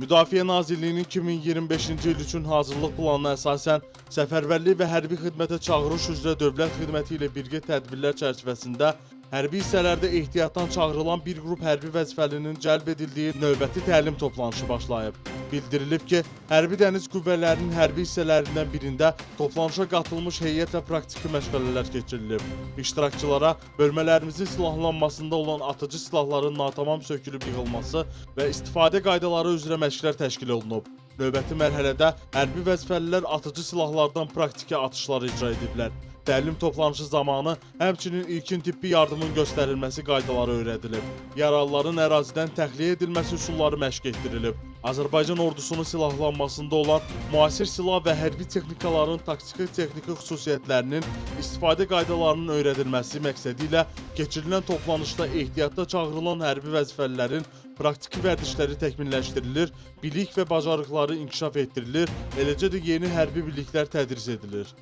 Müdafiə Nazirliyinin 2025-ci il üçün hazırlıq planına əsasən səfərbərlik və hərbi xidmətə çağırış üzrə dövlət xidməti ilə birgə tədbirlər çərçivəsində hərbi hissələrdə ehtiyatdan çağırılan bir qrup hərbi vəzifəlinin cəlb edildiyi növbəti təlim toplanışı başlayıb. Bildirilib ki, Hərbi Dəniz Qüvvələrinin hərbi hissələrindən birində toplanışa qatılmış heyətlə praktiki məşğələlər keçirilib. İştirakçılara bölmələrimizin silahlanmasında olan atıcı silahların natamam sökülüb yığılması və istifadə qaydaları üzrə məşqlər təşkil olunub. Növbəti mərhələdə hərbi vəzifəlilər atıcı silahlardan praktiki atışlar icra ediblər. Təlim toplanışı zamanı həmçinin ilkin tibbi yardımın göstərilməsi qaydaları öyrədilib. Yaralıların ərazidən təxliyə edilməsi üsulları məşq etdirilib. Azərbaycan ordusunun silahlanmasında olan müasir silah və hərbi texnikaların taktiki xüsusiyyətlərinin istifadə qaydalarının öyrədilməsi məqsədi ilə keçirilən toplanışda ehtiyatda çağırılan hərbi vəzifəlilərin praktiki vərdişləri təkmilləşdirilir, bilik və bacarıqları inkişaf etdirilir, eləcə də yeni hərbi biliklər tədris edilir.